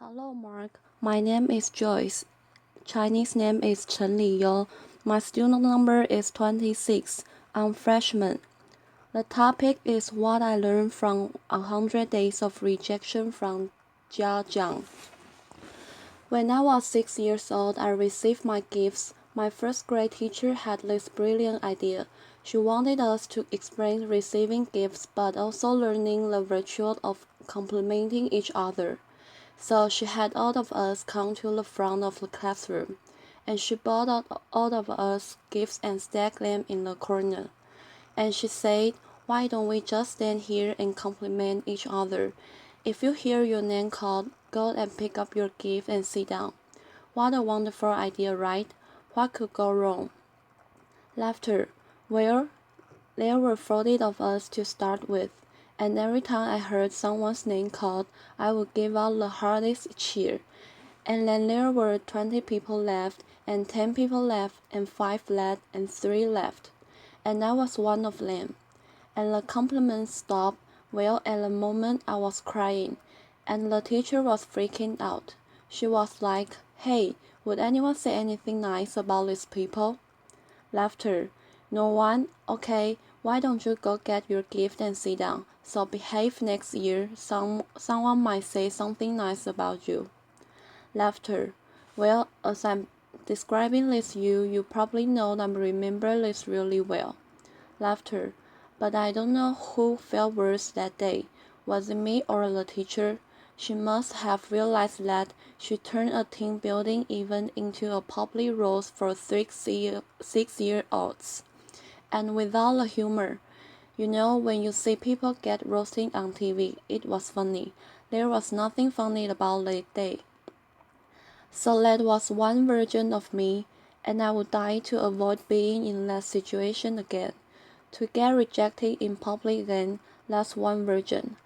Hello, Mark. My name is Joyce. Chinese name is Chen Liyou. My student number is 26. I'm freshman. The topic is what I learned from 100 Days of Rejection from Jiang. When I was 6 years old, I received my gifts. My first grade teacher had this brilliant idea. She wanted us to explain receiving gifts but also learning the virtue of complimenting each other. So she had all of us come to the front of the classroom, and she bought all of us gifts and stacked them in the corner. And she said, "Why don't we just stand here and compliment each other? If you hear your name called, go and pick up your gift and sit down." What a wonderful idea, right? What could go wrong? Laughter. Well, there were 40 of us to start with, and every time I heard someone's name called, I would give out the hardest cheer. And then there were 20 people left, and 10 people left, and 5 left, and 3 left. And I was one of them. And the compliments stopped. Well, at the moment I was crying, and the teacher was freaking out. She was like, "Hey, would anyone say anything nice about these people?" Laughter. No one? Okay, why don't you go get your gift and sit down? So behave next year. Someone might say something nice about you. Laughter. Well, as I'm describing this you probably know I remember this really well. Laughter. But I don't know who felt worse that day. Was it me or the teacher? She must have realized that she turned a team building event into a public roast for 6-year-olds. And without the humor. You know, when you see people get roasted on TV, it was funny. There was nothing funny about that day. So that was one version of me, and I would die to avoid being in that situation again. To get rejected in public then, that's one version.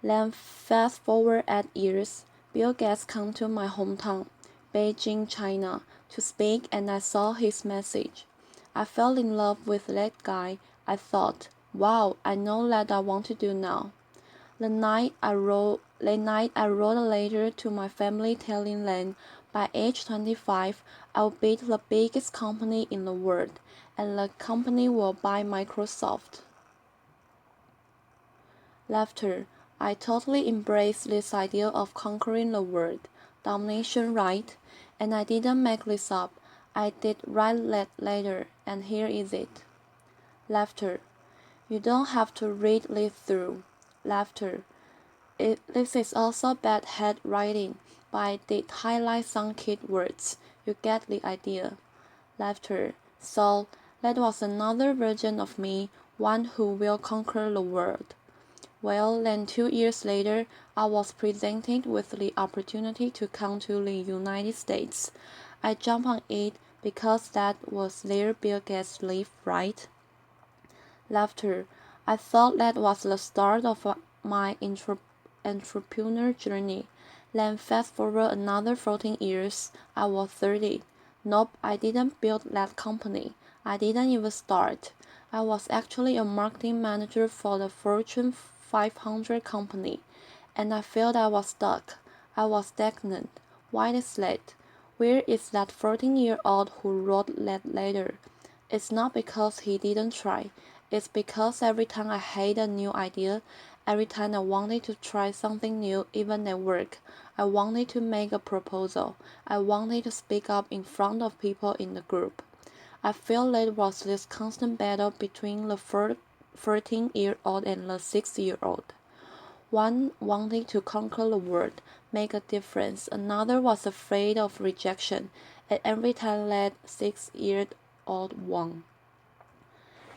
Then fast forward 8 years, Bill Gates come to my hometown, Beijing, China, to speak, and I saw his message. I fell in love with that guy. I thought, wow, I know what I want to do now. That night I wrote a letter to my family telling them by age 25 I'll build the biggest company in the world, and the company will buy Microsoft. Laughter. I totally embraced this idea of conquering the world. Domination, right? And I didn't make this up. I did write that letter, and here is it. Laughter. You don't have to read it through. Laughter. This is also bad handwriting, but I did highlight some key words. You get the idea. Laughter. So, that was another version of me, one who will conquer the world. Well, then 2 years later, I was presented with the opportunity to come to the United States. I jumped on it because that was where Bill Gates lived, right? Laughter. I thought that was the start of my entrepreneur journey. Then fast forward another 14 years, I was 30. Nope, I didn't build that company. I didn't even start. I was actually a marketing manager for the Fortune 500 company, and I felt I was stuck. I was stagnant. Why is that? Where is that 14-year-old who wrote that letter? It's not because he didn't try. It's because every time I had a new idea, every time I wanted to try something new, even at work, I wanted to make a proposal, I wanted to speak up in front of people in the group. I feel there was this constant battle between the 13-year-old and the 6-year-old. One wanted to conquer the world, make a difference. Another was afraid of rejection, and every time that 6-year-old won.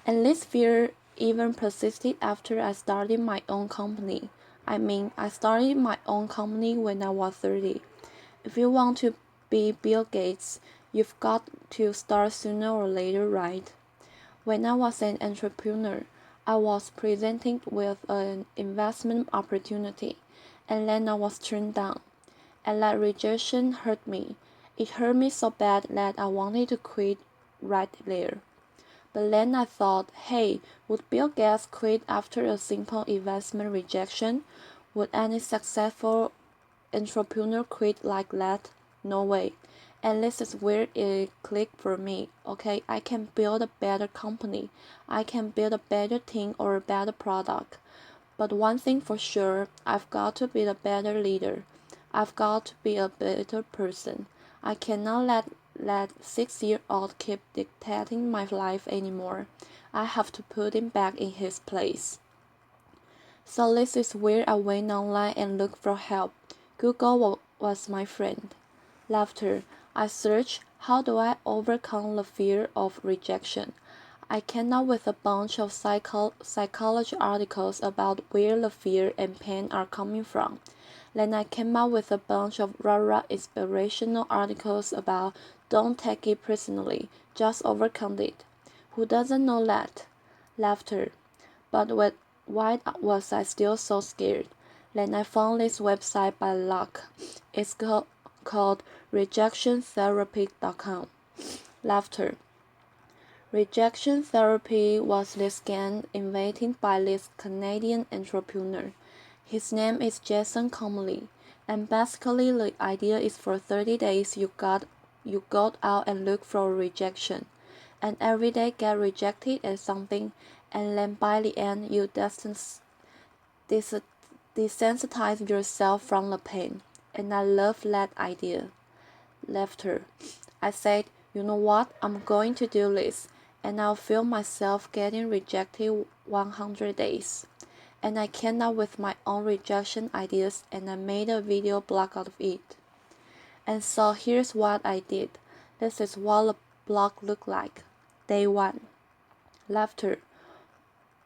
And this fear even persisted after I started my own company. I started my own company when I was 30. If you want to be Bill Gates, you've got to start sooner or later, right? When I was an entrepreneur, I was presented with an investment opportunity, and then I was turned down. And that rejection hurt me. It hurt me so bad that I wanted to quit right there. But then I thought, hey, would Bill Gates quit after a simple investment rejection? Would any successful entrepreneur quit like that? No way. And this is where it clicked for me. Okay, I can build a better company. I can build a better team or a better product. But one thing for sure, I've got to be a better leader. I've got to be a better person. I cannot let that 6-year-old keep dictating my life anymore. I have to put him back in his place. So this is where I went online and looked for help. Google was my friend. Laughter. I searched, how do I overcome the fear of rejection? I came up with a bunch of psychology articles about where the fear and pain are coming from. Then I came up with a bunch of rah-rah inspirational articles about don't take it personally, just overcome it. Who doesn't know that? Laughter. But why was I still so scared? Then I found this website by luck. It's called rejectiontherapy.com. Laughter. Rejection therapy was this scam invented by this Canadian entrepreneur. His name is Jason Comley, and basically the idea is for 30 days you go out and look for rejection, and every day get rejected at something, and then by the end you desensitize yourself from the pain. And I love that idea. Laughter. I said, you know what, I'm going to do this, and I'll film myself getting rejected 100 days. And I came up with my own rejection ideas, and I made a video blog out of it. And so here's what I did. This is what the blog looked like. Day 1. Laughter.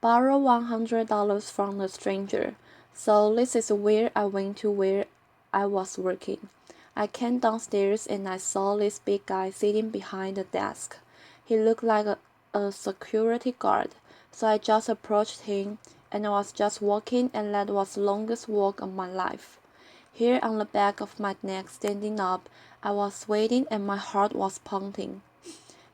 Borrow $100 from a stranger. So this is where I went to where I was working. I came downstairs and I saw this big guy sitting behind the desk. He looked like a security guard, so I just approached him, and I was just walking, and that was the longest walk of my life. Here on the back of my neck standing up, I was sweating and my heart was pounding.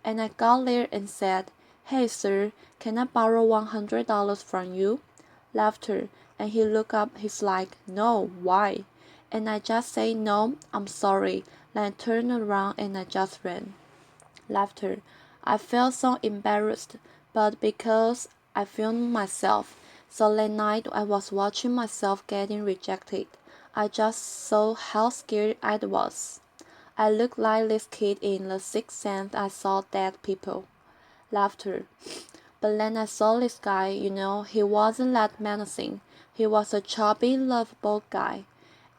And I got there and said, "Hey sir, can I borrow $100 from you?" Laughter. And he looked up, he's like, "No, why?" And I just say, "No, I'm sorry." Then I turned around and I just ran. Laughter. I felt so embarrassed, but because I filmed myself, so that night I was watching myself getting rejected. I just saw how scared I was. I looked like this kid in The Sixth Sense. I saw dead people. Laughter. But then I saw this guy, he wasn't that menacing. He was a chubby, lovable guy.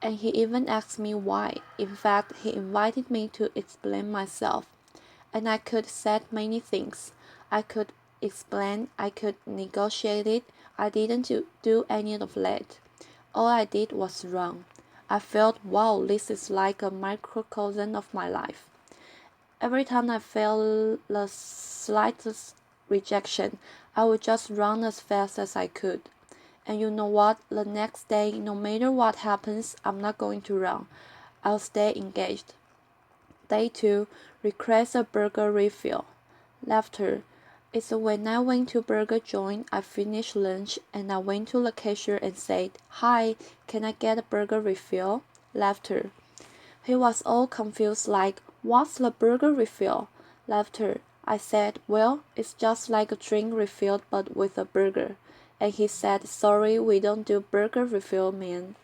And he even asked me why. In fact, he invited me to explain myself. And I could say many things. I could explain, I could negotiate it. I didn't do any of that. All I did was wrong. I felt, wow, this is like a microcosm of my life. Every time I felt the slightest rejection, I would just run as fast as I could. And you know what? The next day, no matter what happens, I'm not going to run. I'll stay engaged. Day 2. Request a burger refill. Laughter. It's when I went to burger joint, I finished lunch and I went to the cashier and said, "Hi, can I get a burger refill?" Laughter. He was all confused like, "What's the burger refill?" Laughter. I said, "Well, it's just like a drink refilled but with a burger." And he said, "Sorry, we don't do burger refill, man."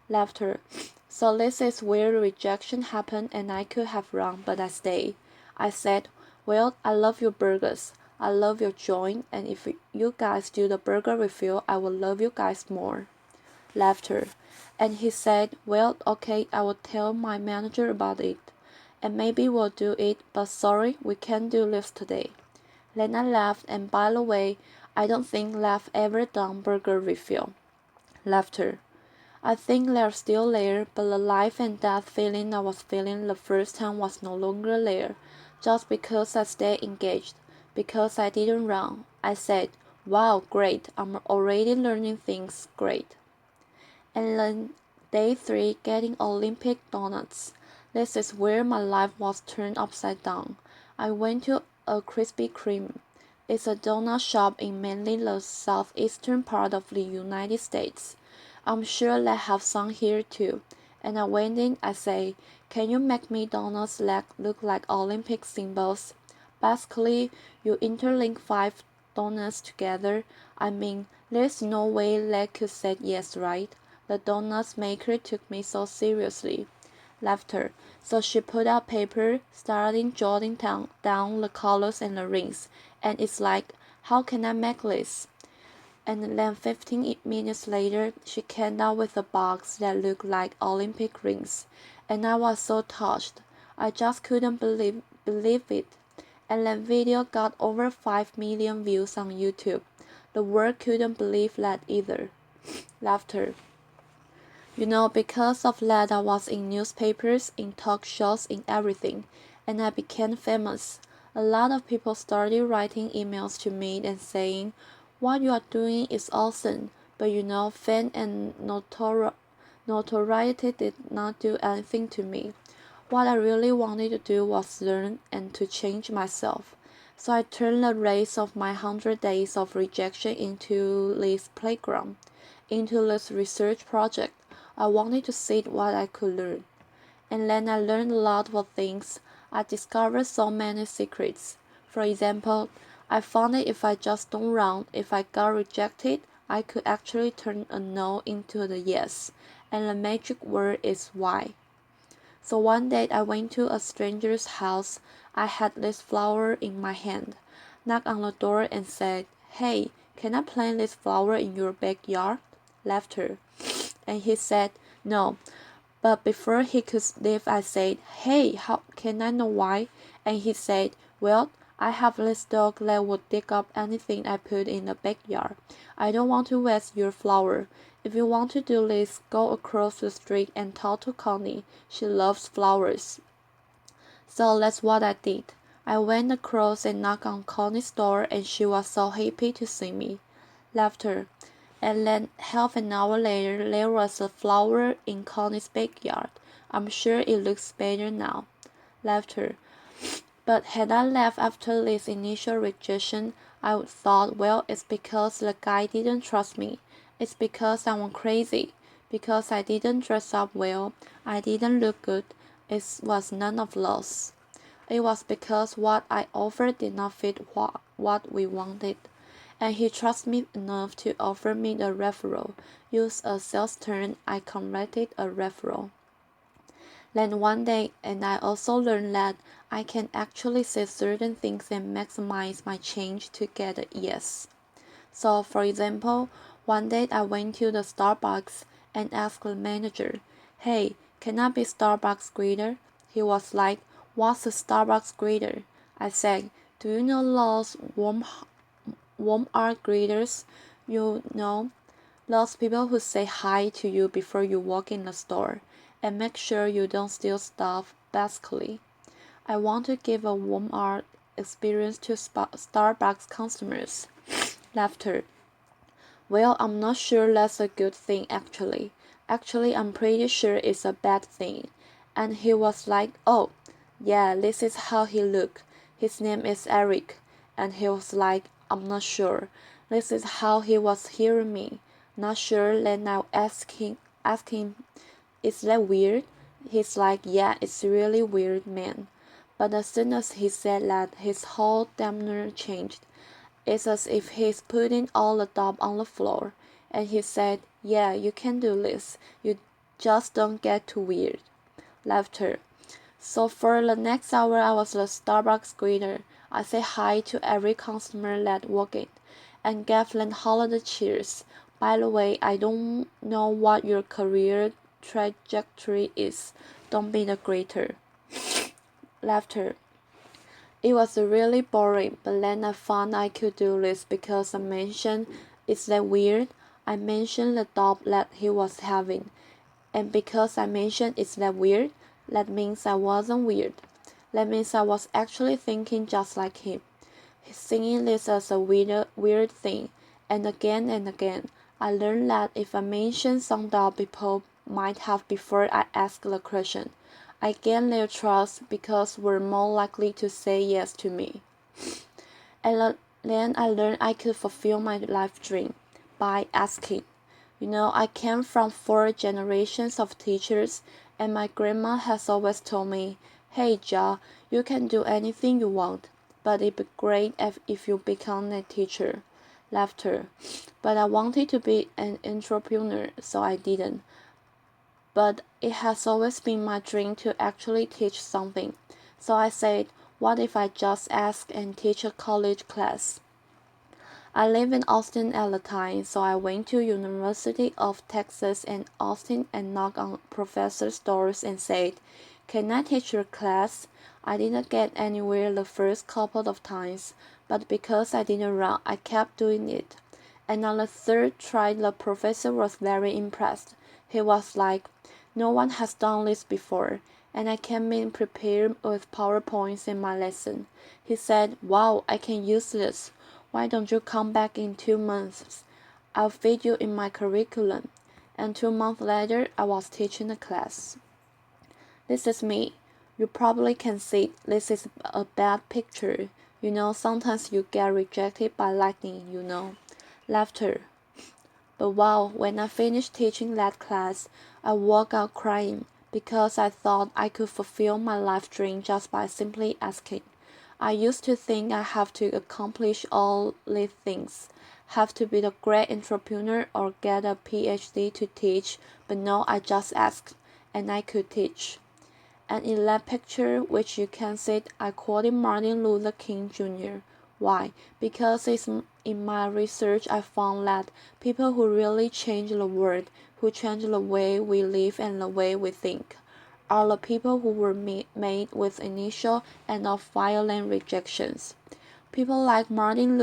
Laughter. So this is where rejection happened and I could have run, but I stayed. I said, "Well, I love your burgers. I love your joint, and if you guys do the burger refill, I will love you guys more." Laughter. And he said, "Well, okay, I will tell my manager about it. And maybe we'll do it, but sorry, we can't do this today." Then I laughed, and by the way, I don't think Laugh ever done burger refill. Laughter. I think they're still there, but the life and death feeling I was feeling the first time was no longer there, just because I stayed engaged, because I didn't run. I said, "Wow, great, I'm already learning things, great." And then day 3, getting Olympic donuts. This is where my life was turned upside down. I went to a Krispy Kreme. It's a donut shop in mainly the southeastern part of the United States. I'm sure they have some here too. And I went in, I say, can you make me donuts look like Olympic symbols? Basically, you interlink 5 donuts together. I mean, there's no way Leg could say yes, right? The donuts maker took me so seriously. Laughter. So she put out paper, started jotting down the colors and the rings, and it's like, how can I make this? And then 15 minutes later, she came out with a box that looked like Olympic rings, and I was so touched. I just couldn't believe it. And that video got over 5 million views on YouTube. The world couldn't believe that either. Laughter. Because of that, I was in newspapers, in talk shows, in everything, and I became famous. A lot of people started writing emails to me and saying, what you are doing is awesome, but fame and notoriety did not do anything to me. What I really wanted to do was learn and to change myself. So I turned the race of my 100 days of rejection into this playground, into this research project. I wanted to see what I could learn. And then I learned a lot of things. I discovered so many secrets. For example, I found that if I just don't run, if I got rejected, I could actually turn a no into the yes. And the magic word is why. So one day I went to a stranger's house. I had this flower in my hand, knocked on the door and said, hey, can I plant this flower in your backyard? Laughter. And he said, no. But before he could leave, I said, hey, how can I know why? And he said, well, I have this dog that would dig up anything I put in the backyard. I don't want to waste your flower. If you want to do this, go across the street and talk to Connie. She loves flowers. So that's what I did. I went across and knocked on Connie's door, and she was so happy to see me. Laughter. And then half an hour later, there was a flower in Connie's backyard. I'm sure it looks better now. Laughter. But had I left after this initial rejection, I would thought, well, it's because the guy didn't trust me. It's because I went crazy. Because I didn't dress up well. I didn't look good. It was none of those. It was because what I offered did not fit what we wanted. And he trusted me enough to offer me the referral. Use a sales term, I converted a referral. Then one day, and I also learned that I can actually say certain things and maximize my change to get a yes. So, for example, one day I went to the Starbucks and asked the manager, hey, can I be Starbucks greeter? He was like, what's a Starbucks greeter? I said, do you know those warm art greeters? Those people who say hi to you before you walk in the store and make sure you don't steal stuff. Basically, I want to give a warm art experience to Starbucks customers. Laughter. Well, I'm not sure that's a good thing actually. Actually, I'm pretty sure it's a bad thing. And he was like, oh, yeah, this is how he looked. His name is Eric. And he was like, I'm not sure. This is how he was hearing me. Not sure. Then I ask him, is that weird? He's like, yeah, it's really weird, man. But as soon as he said that, his whole demeanor changed. It's as if he's putting all the dough on the floor. And he said, yeah, you can do this. You just don't get too weird. Laughter. So for the next hour, I was the Starbucks greeter. I say hi to every customer that walked in and gave them holiday cheers. By the way, I don't know what your career trajectory is. Don't be the greeter. Laughter. It was really boring, but then I found I could do this because I mentioned, is that weird? I mentioned the job that he was having. And because I mentioned, is that weird? That means I wasn't weird. That means I was actually thinking just like him. Seeing this as a weird thing. And again, I learned that if I mention some doubt people might have before I ask the question, I gain their trust because we're more likely to say yes to me. And then I learned I could fulfill my life dream by asking. I came from 4 generations of teachers, and my grandma has always told me, "Hey, Ja, you can do anything you want, but it'd be great if you become a teacher." Laughter. But I wanted to be an entrepreneur, so I didn't. But it has always been my dream to actually teach something. So I said, what if I just ask and teach a college class? I live in Austin at the time, so I went to University of Texas in Austin and knocked on professors' doors and said, "Can I teach your class?" I didn't get anywhere the first couple of times, but because I didn't run, I kept doing it. And on the third try, the professor was very impressed. He was like, "No one has done this before," and I came in prepared with PowerPoints in my lesson. He said, "Wow, I can use this. Why don't you come back in 2 months? I'll fit you in my curriculum." And 2 months later, I was teaching a class. This is me. You probably can see this is a bad picture. Sometimes you get rejected by lightning. Laughter. But wow, when I finished teaching that class, I walked out crying because I thought I could fulfill my life dream just by simply asking. I used to think I have to accomplish all these things, have to be the great entrepreneur or get a PhD to teach, but no, I just asked, and I could teach. And in that picture, which you can see, I quoted Martin Luther King Jr. Why? Because in my research I found that people who really change the world, who change the way we live and the way we think, are the people who were made with initial and of violent rejections. People like Martin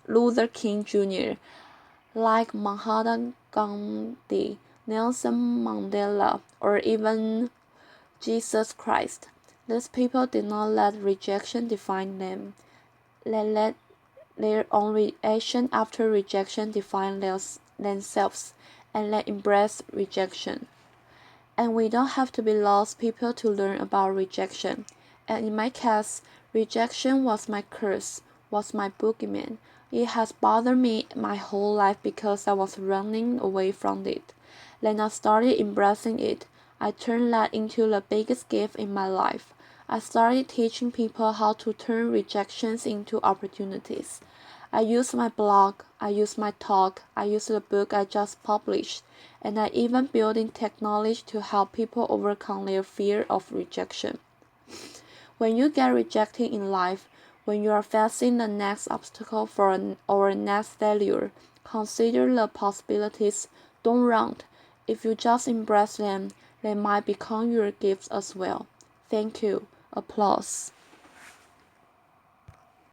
Luther King Jr., like Mahatma Gandhi, Nelson Mandela, or even Jesus Christ. These people did not let rejection define them. They let their own reaction after rejection define themselves, and they embrace rejection. And we don't have to be lost people to learn about rejection. And in my case, rejection was my curse, was my boogeyman. It has bothered me my whole life because I was running away from it. Then I started embracing it. I turned that into the biggest gift in my life. I started teaching people how to turn rejections into opportunities. I use my blog, I use my talk, I use the book I just published, and I even building technology to help people overcome their fear of rejection. When you get rejected in life, when you are facing the next obstacle or next failure, consider the possibilities. Don't run. If you just embrace them, they might become your gifts as well. Thank you. Applause.